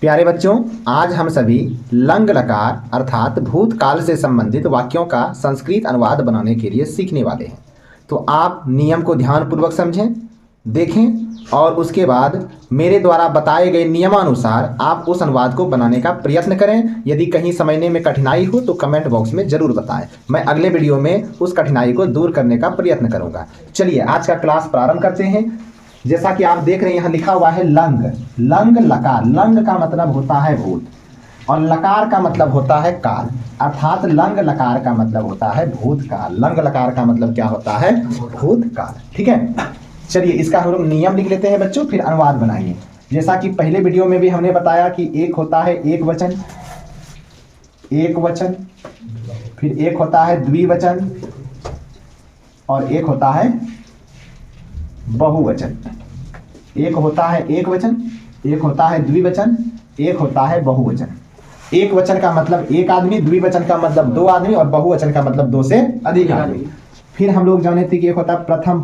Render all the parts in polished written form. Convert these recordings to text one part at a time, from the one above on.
प्यारे बच्चों, आज हम सभी लंग लकार अर्थात भूतकाल से संबंधित वाक्यों का संस्कृत अनुवाद बनाने के लिए सीखने वाले हैं। तो आप नियम को ध्यानपूर्वक समझें, देखें और उसके बाद मेरे द्वारा बताए गए नियमानुसार आप उस अनुवाद को बनाने का प्रयत्न करें। यदि कहीं समझने में कठिनाई हो तो कमेंट बॉक्स में ज़रूर बताएं। मैं अगले वीडियो में उस कठिनाई को दूर करने का प्रयत्न करूँगा। चलिए आज का क्लास प्रारंभ करते हैं। जैसा कि आप देख रहे हैं यहाँ लिखा हुआ है लंग। लंग लकार, लंग का मतलब होता है भूत और लकार का मतलब होता है काल, अर्थात लंग लकार का मतलब होता है भूतकाल। लंग लकार का मतलब क्या होता है? भूतकाल। ठीक है, चलिए इसका हम लोग नियम लिख लेते हैं बच्चों, फिर अनुवाद बनाएंगे। जैसा कि पहले वीडियो में भी हमने बताया कि एक होता है एक वचन, फिर एक होता है द्विवचन और एक होता है बहुवचन। एक होता है एक वचन, एक होता है द्विवचन, एक होता है बहुवचन। एक वचन का मतलब एक आदमी, द्विवचन का मतलब दो आदमी और बहुवचन का मतलब दो से अधिक आदमी। फिर हम लोग जाने थे कि एक होता है प्रथम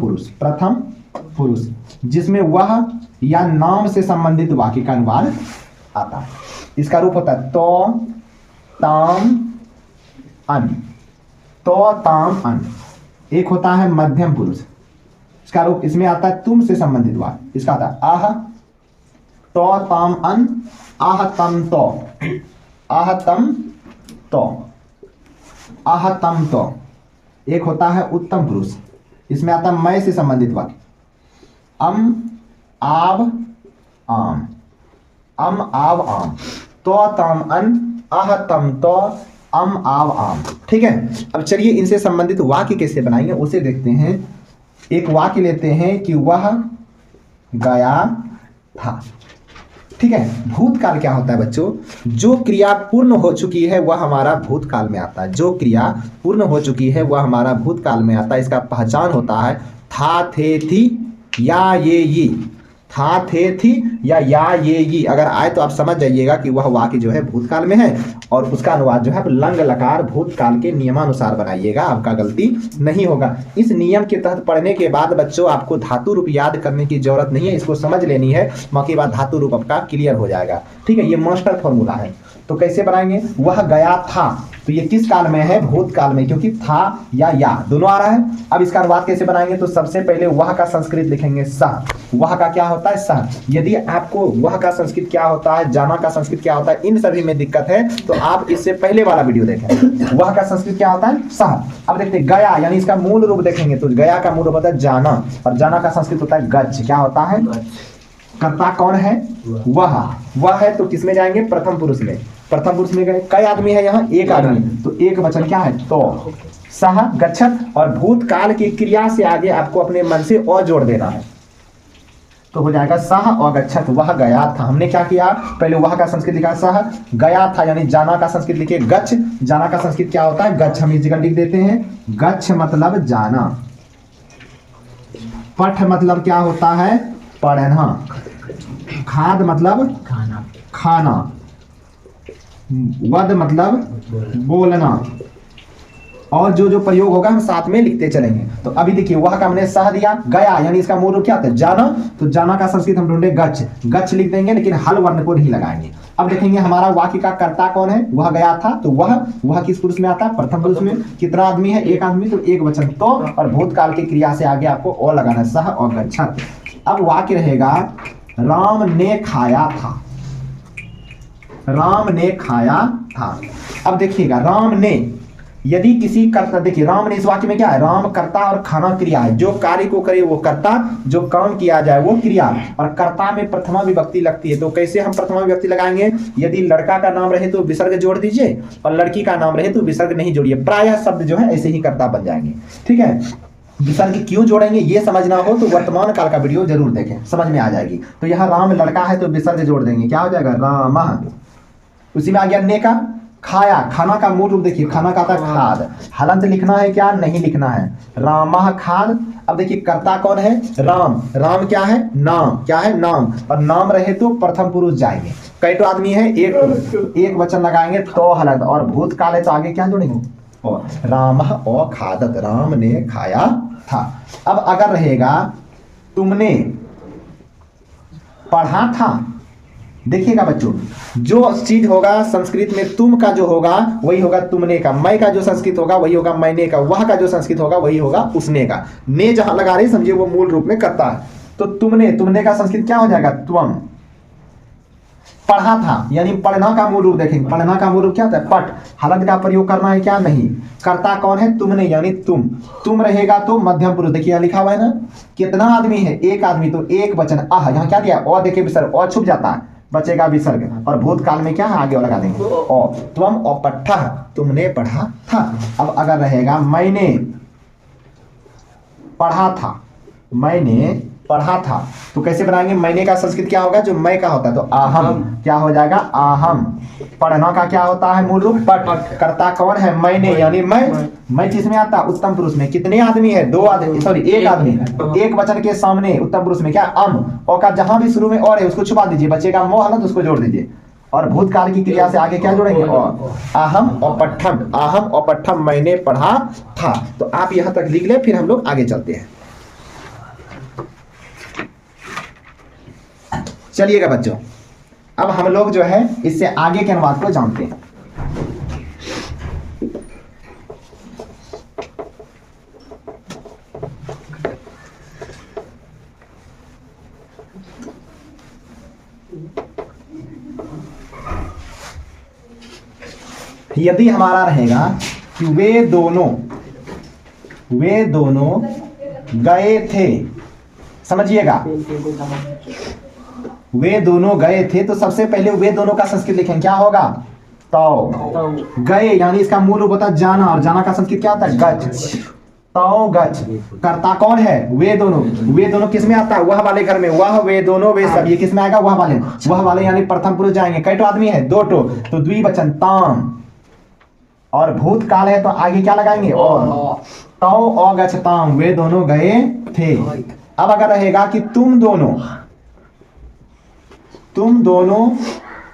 पुरुष, जिसमें वह या नाम से संबंधित वाक्य का अनुवाद आता है। इसका रूप होता है तो, ताम, अन। तो, ताम, अन। एक होता है मध्यम पुरुष, इसका रूप इसमें आता है तुम से संबंधित वाक्य। इसका आता है आह, तो, ताम, अन, आह, तम, तो, आह, तम, तो, आह, तम, तो। एक होता है उत्तम पुरुष, इसमें आता है मैं से संबंधित वाक्य। अम, आव, आम, अम, आव, आम, तो, तम, अन, आह, तम, तो, अम, आव, आम। ठीक है, अब चलिए इनसे संबंधित वाक्य कैसे बनाएंगे उसे देखते हैं। एक वाक्य लेते हैं कि वह गया था। ठीक है, भूतकाल क्या होता है बच्चों? जो क्रिया पूर्ण हो चुकी है वह हमारा भूतकाल में आता है। जो क्रिया पूर्ण हो चुकी है वह हमारा भूतकाल में आता है। इसका पहचान होता है था, थे, थी या ये ये। था, थे, थी या ये ये अगर आए तो आप समझ जाइएगा कि वह वाक्य जो है भूतकाल में है और उसका अनुवाद जो है आप लंग लकार भूतकाल के नियमानुसार बनाइएगा, आपका गलती नहीं होगा। इस नियम के तहत पढ़ने के बाद बच्चों आपको धातु रूप याद करने की जरूरत नहीं है, इसको समझ लेनी है, बाकी बाद धातु रूप आपका क्लियर हो जाएगा। ठीक है, ये मास्टर फॉर्मूला है। तो कैसे बनाएंगे? वह गया था, तो ये किस काल में है? भूतकाल में, क्योंकि था या दोनों आ रहा है। अब इसका अनुवाद कैसे बनाएंगे? तो सबसे पहले वह का संस्कृत लिखेंगे सह। वह का क्या होता है? सह। यदि आपको वह का संस्कृत क्या होता है, जाना का संस्कृत क्या होता है, इन सभी में दिक्कत है तो आप इससे पहले वाला वीडियो देखें। वह का संस्कृत क्या होता है? सह। अब देखते हैं गया, यानी इसका मूल रूप देखेंगे तो गया का मूल रूप होता है जाना और जाना का संस्कृत होता है गच्छ। क्या होता है? कर्ता कौन है? वह है, तो किसमें जाएंगे? प्रथम पुरुष में। प्रथम पुरुष में गए, कई आदमी है यहाँ? एक आदमी, तो एक वचन क्या है? तो। सह गच्छत और भूतकाल की क्रिया से आगे आपको अपने मन से और जोड़ देना है, तो हो जाएगा सह और गच्छत। वह गया था। हमने क्या किया? पहले वह का संस्कृत लिखा सह, गया था यानी जाना का संस्कृत लिखे गच्छ। जाना का संस्कृत क्या होता है? गच्छ। हम इस जगह लिख देते हैं गच्छ मतलब जाना। पठ मतलब क्या होता है? पढ़ना। खाद मतलब खाना। वद मतलब बोलना। और जो प्रयोग होगा हम साथ में लिखते चलेंगे। तो अभी देखिए वह का हमने सह दिया, गया यानी इसका मूल रूप क्या था? जाना। तो जाना का संस्कृत हम ढूंढे गच्छ। गच्छ लिख देंगे लेकिन हल वर्ण को नहीं लगाएंगे। अब देखेंगे हमारा वाक्य का कर्ता कौन है? वह गया था, तो वह किस पुरुष में आता है? प्रथम पुरुष में। कितना आदमी है? एक आदमी, तो एक वचन तो और भूतकाल की क्रिया से आगे आपको और लगाना है सह और गच्छत। अब वाक्य रहेगा राम ने खाया था। राम ने खाया था। अब देखिएगा राम ने, यदि किसी कर्ता, देखिए राम ने इस वाक्य में क्या है? राम कर्ता और खाना क्रिया है। जो कार्य को करे वो कर्ता, जो काम किया जाए वो क्रिया। और कर्ता में प्रथमा विभक्ति लगती है, तो कैसे हम प्रथमा विभक्ति लगाएंगे? यदि लड़का का नाम रहे तो विसर्ग जोड़ दीजिए और लड़की का नाम रहे तो विसर्ग नहीं जोड़िए। प्रायः शब्द जो है ऐसे ही कर्ता बन जाएंगे। ठीक है, विसर्ग क्यों जोड़ेंगे ये समझना हो तो वर्तमान काल का वीडियो जरूर देखें, समझ में आ जाएगी। तो यहाँ राम लड़का है तो विसर्ग जोड़ देंगे, क्या हो जाएगा? राम। उसी में आ गया ने का खाया। खाना का मूल रूप देखिए, खाना का आता है खाद। हलंत लिखना है क्या? नहीं लिखना है। रामः खाद। अब देखिए कर्ता कौन है? राम। राम क्या है? नाम। क्या है? नाम। और नाम रहे तो प्रथम पुरुष जाएंगे। कई तो आदमी है? एक वचन लगाएंगे तो हलंत। और भूतकाल है तो आगे क्या जोड़ेंगे? रामः और खादत। राम ने खाया था। अब अगर रहेगा तुमने पढ़ा था, देखिएगा बच्चों, जो चीज होगा संस्कृत में तुम का जो होगा वही होगा तुमने का, मैं का जो संस्कृत होगा वही होगा मैंने का, वह का जो संस्कृत होगा वही होगा उसने का। ने जहां लगा रहे समझिए वो मूल रूप में करता है। तो तुमने, तुमने का संस्कृत क्या हो जाएगा? त्वम। पढ़ा था यानी पढ़ना का मूल रूप देखेंगे, पढ़ना का मूल रूप क्या होता है? पठ। हलंत का प्रयोग करना है क्या? नहीं। कर्ता कौन है? तुमने यानी तुम। तुम रहेगा तो मध्यम पुरुष, देखिए लिखा हुआ है ना, कितना आदमी है? एक आदमी, तो एक वचन अह, यहाँ क्या दिया? अ देखिए विसर्ग, अ छुप जाता है, बचेगा विसर्ग। और भूतकाल में क्या है? आगे लगा देंगे अ। त्वम अपठ्ठः, तुमने पढ़ा था। अब अगर रहेगा मैंने पढ़ा था, मैंने पढ़ा था, तो कैसे बनाएंगे? मैंने का संस्कृत क्या होगा? जो मैं का होता है, तो आहम। क्या हो जाएगा? आहम। पढ़ना का क्या होता है मूल रूप? पठ। कर्ता कौन है? मैंने यानी मैं किसमें आता? उत्तम पुरुष में। कितने आदमी है? दो आदमी, सॉरी एक आदमी। तो एक वचन के सामने उत्तम पुरुष में क्या? अम। और का जहां भी शुरू में और है उसको छुपा दीजिए, बचेगा मोह हलंत, उसको जोड़ दीजिए। और भूतकाल की क्रिया से आगे क्या जोड़ेंगे? और। आहम और पठम, आहम और पठम, मैंने पढ़ा था। तो आप यहां तक लिख ले, फिर हम लोग आगे चलते हैं। चलिएगा बच्चों, अब हम लोग जो है इससे आगे के अनुवाद को जानते हैं। यदि हमारा रहेगा कि वे दोनों गए थे, समझिएगा, वे दोनों गए थे, तो सबसे पहले वे दोनों का संस्कृत लिखेंगे, क्या होगा? तो गए यानी इसका मूल रूप होता है जाना, और जाना का संस्कृत क्या होता है? गच्छ। तो गच्छ। कर्ता कौन है? वे दोनों। वे दोनों किस में आता है? वह वाले घर में। वह, वे दोनों, वे सब, ये किस में आएगा? वह वाले। वह वाले यानी प्रथम पुरुष जाएंगे। कई तो आदमी है? दो टो, तो द्विवचन ताम। और भूतकाल है तो आगे क्या लगाएंगे? और। तो अगच्छताम, वे दोनों गए थे। अब अगर रहेगा कि तुम दोनों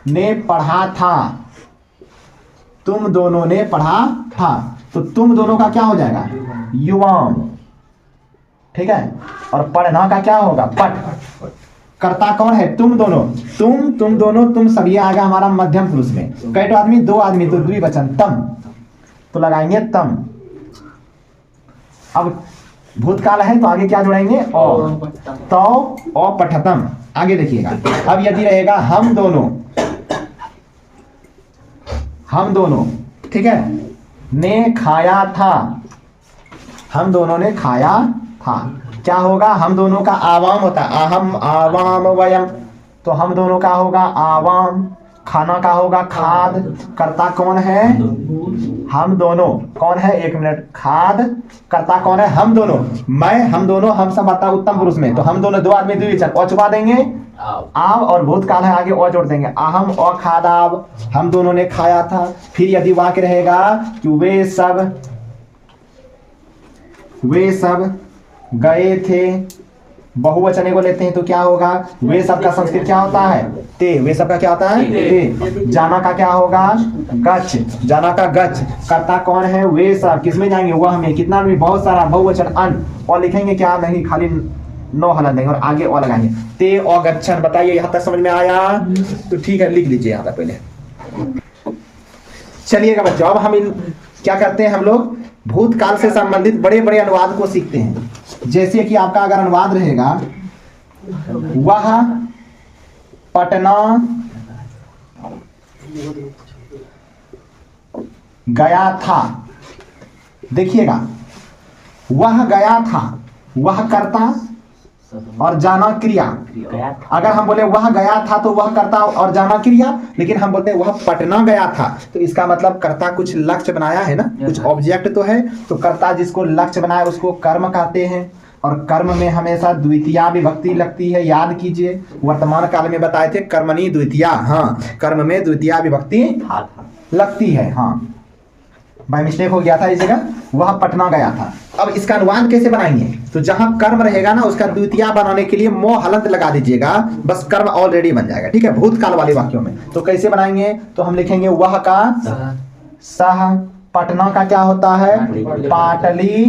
ने पढ़ा था, तुम दोनों ने पढ़ा था, तो तुम दोनों का क्या हो जाएगा? युवाम। ठीक है। और पढ़ना का क्या होगा? पठ। कर्ता कौन है? तुम दोनों। तुम दोनों, तुम सब, ये आएगा हमारा मध्यम पुरुष में। कई तो आदमी? दो आदमी, तो द्विवचन तम, तो लगाएंगे तम। अब भूतकाल है तो आगे क्या जोड़ेंगे? और। तो अपठतम। आगे देखिएगा, अब यदि रहेगा हम दोनों, ठीक है, ने खाया था, हम दोनों ने खाया था, क्या होगा? हम दोनों का आवाम होता है, अहम आवाम वयम, तो हम दोनों का होगा आवाम। खाना का होगा खाद। कर्ता कौन है? हम दोनों। कौन है? एक मिनट। खाद। कर्ता कौन है? हम दोनों। मैं, हम दोनों, हम सब आता है उत्तम पुरुष में, तो हम दोनों, दो आदमी, द्विवचन, और छुपा देंगे आव, और भूतकाल है आगे और जोड़ देंगे, अहम और खादाव, हम दोनों ने खाया था। फिर यदि वाक्य रहेगा कि वे सब गए थे, बहुवचन को लेते हैं तो क्या होगा? वे सब का संस्कृत क्या होता है? ते। वे सब का क्या होता है? ते। जाना का क्या होगा? गच्छ। जाना का गच्छ। कर्ता कौन है? वे सब। किसमें जाएंगे? वह में। कितना भी? बहुत सारा, बहुवचन अन। और लिखेंगे क्या? नहीं, खाली नो हलन देंगे और आगे और लगाएंगे। ते और गच्छन। बताइए यहां तक समझ में आया? तो ठीक है, लिख लीजिए यहां तक पहले। चलिएगा बच्चों, अब हम क्या करते हैं? हम लोग भूतकाल से संबंधित बड़े बड़े अनुवाद को सीखते हैं। जैसे कि आपका अगर अनुवाद रहेगा, वह पटना गया था, देखिएगा, वह गया था, वह कर्ता और जाना क्रिया। अगर हम बोले वह गया था तो वह कर्ता और जाना क्रिया, लेकिन हम बोलते हैं वह पटना गया था, तो इसका मतलब कर्ता कुछ लक्ष्य बनाया है ना, कुछ ऑब्जेक्ट तो है, तो कर्ता जिसको लक्ष्य बनाया उसको कर्म कहते हैं। और कर्म में हमेशा द्वितीया विभक्ति लगती है, याद कीजिए, वर्तमान काल में बताए थे कर्मणी द्वितीया। हाँ, कर्म में द्वितीया विभक्ति लगती है। हाँ, बाय मिस्टेक हो गया था इस जगह, वह पटना गया था। अब इसका अनुवाद कैसे बनाएंगे? तो जहां कर्म रहेगा ना, उसका द्वितीया बनाने के लिए मोह हलंत लगा दीजिएगा, बस कर्म ऑलरेडी बन जाएगा। ठीक है, भूतकाल वाले वाक्यों में। तो कैसे बनाएंगे? तो हम लिखेंगे वह का सह, पटना का क्या होता है? पाटली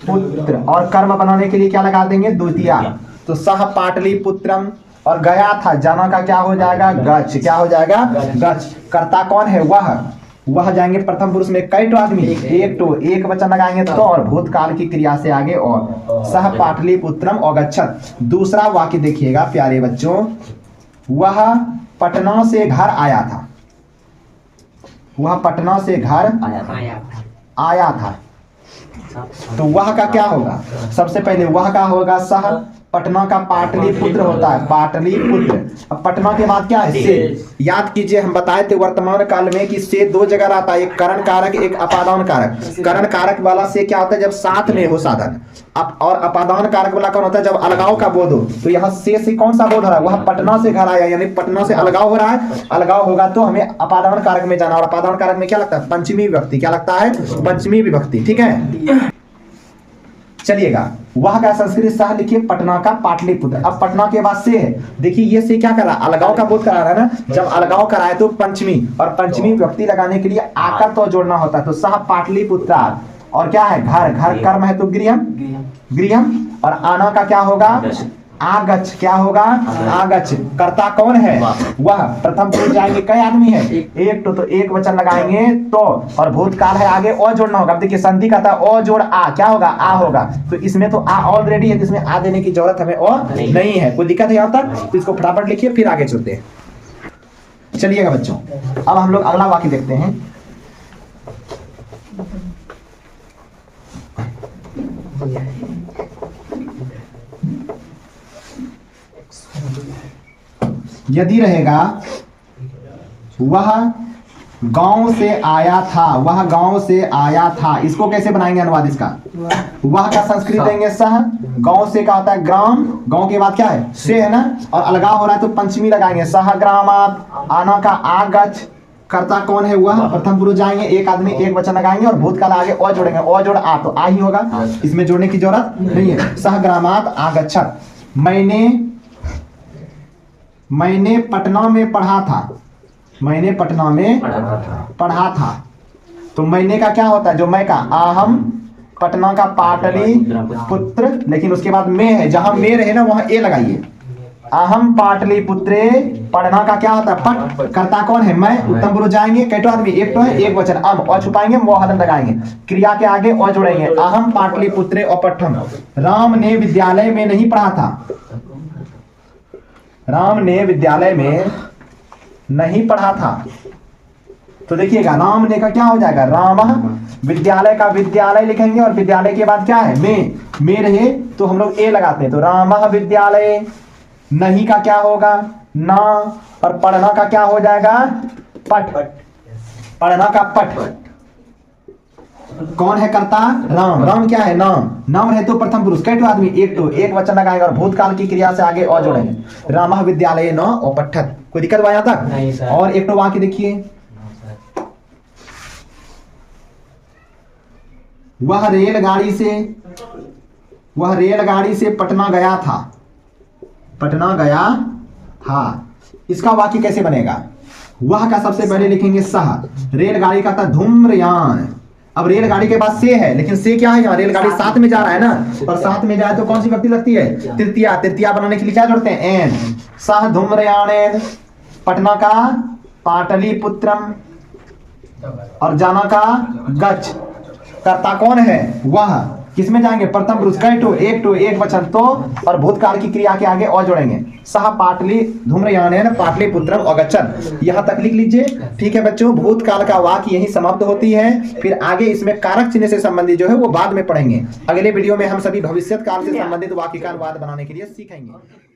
पुत्र, और कर्म बनाने के लिए क्या लगा देंगे? द्वितीया। तो सह पाटली पुत्रम, और गया था, जाना का क्या हो जाएगा, गच्छ। क्या हो जाएगा, गच्छ। कर्ता कौन है, वह जाएंगे प्रथम पुरुष में कई तो आदमी, एक तो, एक वचन लगाएंगे तो, और भूतकाल की क्रिया से आगे और। सह पाटलिपुत्रम अगच्छत्। दूसरा वाक्य देखिएगा प्यारे बच्चों, वह पटना से घर आया था। वह पटना से घर आया था। तो वह का क्या होगा, सबसे पहले वह का होगा सह, पटना का पाटलिपुत्र होता है, पाटलिपुत्र। अब पटना के बाद क्या है, से। याद कीजिए हम बताए थे वर्तमान काल में कि से दो जगह रहता है, एक करण कारक एक अपादान कारक। करण कारक वाला से क्या होता है, जब साथ में हो साधन। और अपादान कारक वाला कौन होता है, जब अलगाव का बोध हो। तो यहाँ से कौन सा बोध हो रहा है, वह पटना से घर आया, यानी पटना से अलगाव हो रहा है। अलगाव होगा तो हमें अपादान कारक में जाना, और अपादान कारक में क्या लगता है, पंचमी विभक्ति। क्या लगता है, पंचमी विभक्ति। ठीक है, चलिएगा। वह का संस्कृत सह लिखिए, पटना का पाटलिपुत्र। अब पटना के बाद से है, देखिए ये से क्या कर रहा है, अलगाव का बोध करा रहा है ना। जब अलगाव कराए तो पंचमी, और पंचमी व्यक्ति लगाने के लिए आकर तो जोड़ना होता है। तो सह पाटलिपुत्र, और क्या है, घर, घर कर्म है तो गृहम, गृहम। और आना का क्या होगा, आगच्छ। क्या होगा, आगच्छ। कर्ता कौन है, वह। प्रथम पुरुष जाएंगे कई आदमी है, एक तो एक वचन लगाएंगे तो, और भूतकाल है आगे और जोड़ना होगा। अब देखिए संधि का था ओ जोड़ आ, क्या होगा, आ होगा। तो इसमें तो आ ऑलरेडी है, इसमें आ देने की जरूरत हमें और नहीं है। कोई दिक्कत है यहाँ तक, तो इसको फटाफट लिखिए फिर आगे चलते हैं। चलिएगा बच्चों, अब हम लोग अगला वाक्य देखते हैं। यदि रहेगा वह गांव से आया था, वह गांव से आया था, इसको कैसे बनाएंगे अनुवाद इसका, वह का संस्कृत देंगे सह, गांव से का होता है ग्राम, गांव के बाद क्या है से है ना, और अलगाव हो रहा है तो पंचमी लगाएंगे, सह ग्रामात। आना का आगच्छ। कर्ता कौन है, वह। प्रथम पुरुष जाएंगे, एक आदमी एक वचन लगाएंगे, और भूतकाल आगे और जोड़ेंगे, और जोड़ आ, तो आ ही होगा, इसमें जोड़ने की जरूरत नहीं है। सह ग्रामात आगच्छत्। मैंने पटना में पढ़ा था, मैंने पटना में पढ़ा था। तो मैंने का क्या होता है, जो मैं का, आहम पटना का पाटली पुत्र, लेकिन उसके बाद में है, जहां में रहे ना वहां ए लगाइए। आहम पाटली पुत्रे, पढ़ना का क्या होता है, पट। कर्ता कौन है, मैं। उत्तम पुरुष जाएंगे, कैटो आदमी, एक तो है एक वचन, अम, और छुपाएंगे मोहलन लगाएंगे, क्रिया के आगे और जोड़ेंगे, आहम पाटली पुत्रे और पठम। राम ने विद्यालय में नहीं पढ़ा था, राम ने विद्यालय में नहीं पढ़ा था। तो देखिएगा राम ने का क्या हो जाएगा, राम। विद्यालय का विद्यालय लिखेंगे, और विद्यालय के बाद क्या है, में रहे तो हम लोग ए लगाते हैं। तो राम विद्यालय, नहीं का क्या होगा, ना, और पढ़ना का क्या हो जाएगा, पठ। पढ़ना का पठ। कौन है कर्ता, राम। राम क्या है, नाम। नाम है तो प्रथम पुरुष, कैटो आदमी, एक तो एक वचन लगाएगा, और भूतकाल की क्रिया से आगे और जोड़ेंगे। राम विद्यालय न और पठत। कोई दिक्कत हुआ यहाँ तक। और एक तो वाक्य देखिए, वह रेलगाड़ी से पटना गया था, पटना गया था। इसका वाक्य कैसे बनेगा, वह का सबसे पहले लिखेंगे सह, रेलगाड़ी का था धूम्रयान। अब रेलगाड़ी के बाद से है, लेकिन से क्या है, यहाँ रेलगाड़ी साथ में जा रहा है ना, और साथ में जाए तो कौन सी विभक्ति लगती है, तृतीया। तृतीया बनाने के लिए क्या जोड़ते हैं, एन। सह धूम्रयान, पटना का पाटलिपुत्रम, और जाना का गच्छ। कर्ता कौन है, वह। किसमें जाएंगे, प्रथम पुरुष, कैटो, एक तो एक वचन तो, और भूतकाल की क्रिया के आगे और जोड़ेंगे। सह पाटली धूम्रयानेन पाटलिपुत्रम अगच्छत्। यहाँ तक लिख लीजिए। ठीक है बच्चों, भूतकाल का वाक्य यही समाप्त होती है। फिर आगे इसमें कारक चिन्ह से संबंधित जो है वो बाद में पढ़ेंगे। अगले वीडियो में हम सभी भविष्यत काल से संबंधित वाक्य का अनुवाद बनाने के लिए सीखेंगे।